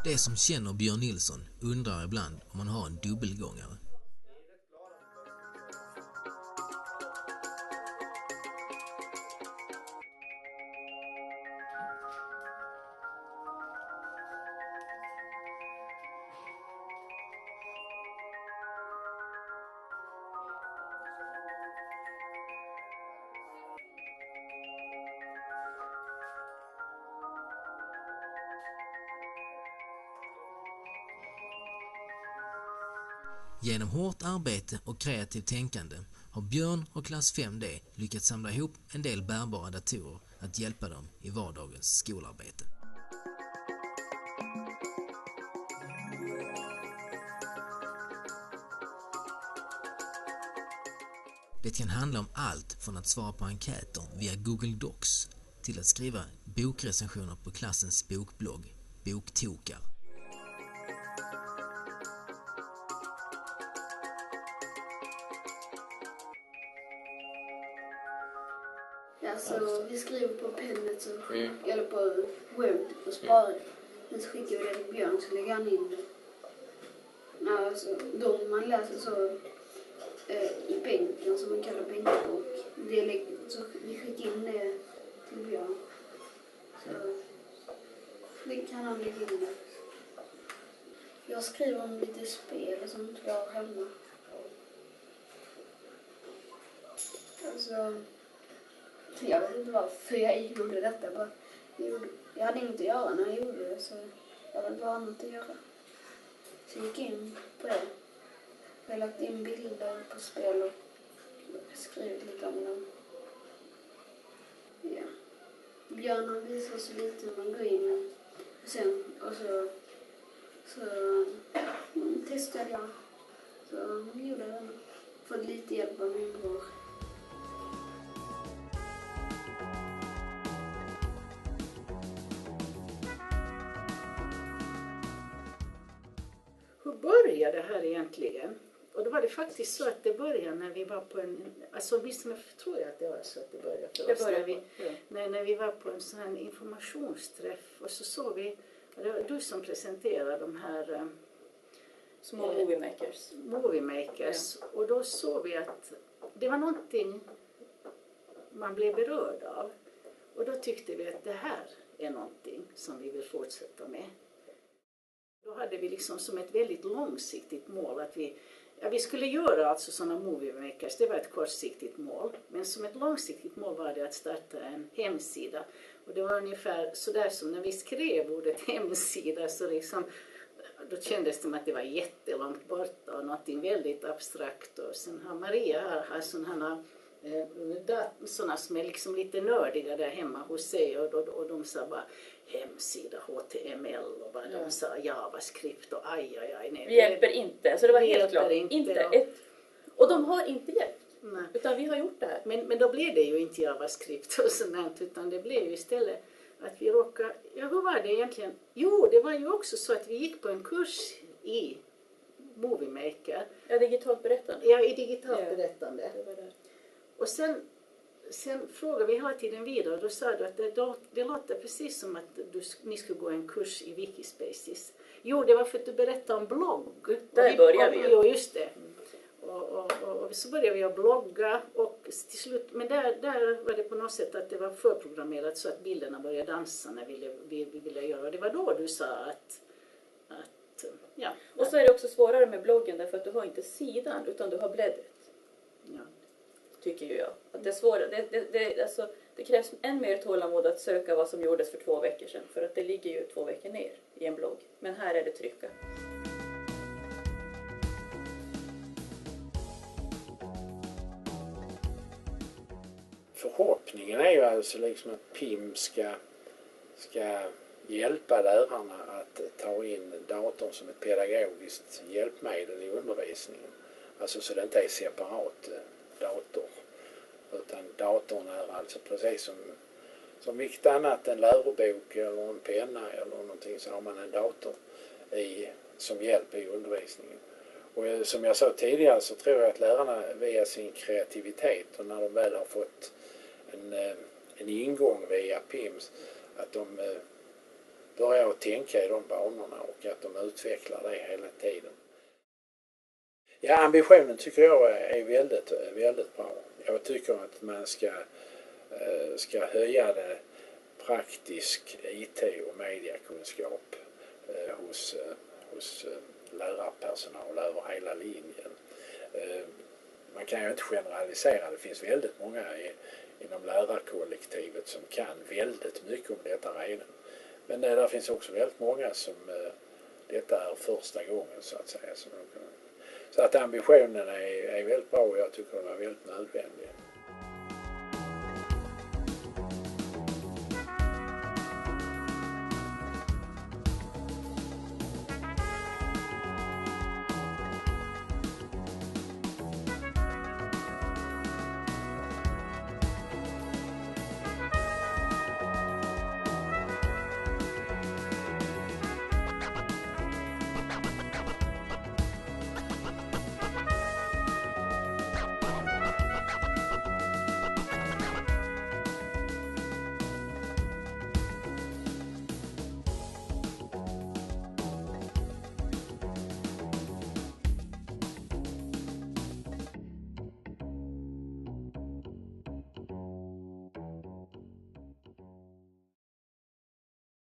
Det som känner Björn Nilsson undrar ibland om man har en dubbelgångare. Genom hårt arbete och kreativt tänkande har Björn och klass 5D lyckats samla ihop en del bärbara datorer att hjälpa dem i vardagens skolarbete. Det kan handla om allt från att svara på enkäter via Google Docs till att skriva bokrecensioner på klassens bokblogg, Boktokar. Alltså, vi skriver på pennet eller på Word och sparar det. Sen så skickar vi det till Björn så lägger han in det. Alltså, då man läser så i bänken som man kallar bänkbok. Så vi skickar in det till Björn. Så det kan han lägga in det. Jag skriver om lite spel som jag har hemma. Alltså, jag vet inte varför jag gjorde detta. Jag hade inget att göra när jag gjorde det, så jag hade bara annat att göra. Så jag gick in på det. Jag har lagt in bilder på spel och skrivit lite om dem. Ja. Björn har visat oss lite hur man går in. Och så testade jag. Så gjorde jag det. Fått lite hjälp av min bror. Hur började det här egentligen? Och då var det faktiskt så att det började när vi var på en... Alltså visst tror jag att det var så att det började för oss. När vi var på en sån här informationsträff och så såg vi... Det var du som presenterade de här... små moviemakers. Moviemakers. Ja. Och då såg vi att det var någonting man blev berörd av. Och då tyckte vi att det här är någonting som vi vill fortsätta med. Då hade vi liksom som ett väldigt långsiktigt mål att vi skulle göra alltså sådana moviemakers. Det var ett kortsiktigt mål. Men som ett långsiktigt mål var det att starta en hemsida. Och det var ungefär sådär som när vi skrev ordet hemsida så liksom... Då kändes det som att det var jättelångt borta och någonting väldigt abstrakt. Och sen har Maria här sådana som är liksom lite nördiga där hemma hos sig. Och de sa bara hemsida, HTML och vad de sa, JavaScript och aj. Nej, vi hjälper inte, så det var helt klart. Inte. Och de har inte hjälpt. Nej. Utan vi har gjort det här. Men då blev det ju inte JavaScript och sådant, utan det blev ju istället att vi råkade... Ja, hur var det egentligen? Jo, det var ju också så att vi gick på en kurs i Moviemaker. Ja, digitalt berättande. Ja, i digitalt berättande. Det var det. Och sen frågade vi hela tiden vidare och då sa du att det låter precis som att ni skulle gå en kurs i Wikispaces. Jo, det var för att du berättade om blogg. Där började vi. Jo, just det. Och så började vi att blogga och till slut, men där var det på något sätt att det var förprogrammerat så att bilderna började dansa när vi ville göra. Och det var då du sa att ja. Och så är det också svårare med bloggen därför att du har inte sidan utan du har bläddret. Ja. Tycker ju jag. Att det är svårare. Det krävs än mer tålamod att söka vad som gjordes för 2 veckor sedan. För att det ligger ju 2 veckor ner i en blogg. Men här är det trycka. Förhoppningen är ju alltså liksom att PIM ska hjälpa lärarna att ta in datorn som ett pedagogiskt hjälpmedel i undervisningen. Alltså så det inte är separat dator. Utan datorn är alltså precis som vilket annat, en lärobok eller en penna eller någonting, så har man en dator som hjälp i undervisningen. Och som jag sa tidigare så tror jag att lärarna via sin kreativitet och när de väl har fått en ingång via PIMS att börjar att tänka i de banorna och att de utvecklar det hela tiden. Ja, ambitionen tycker jag är väldigt, väldigt bra. Jag tycker att man ska höja det praktisk IT och mediekunskap hos lärarpersonal över hela linjen. Man kan ju inte generalisera, det finns väldigt många inom lärarkollektivet som kan väldigt mycket om detta redan. Men där finns också väldigt många som detta är första gången så att säga. Så att ambitionen är väldigt bra och jag tycker den är väldigt nödvändig.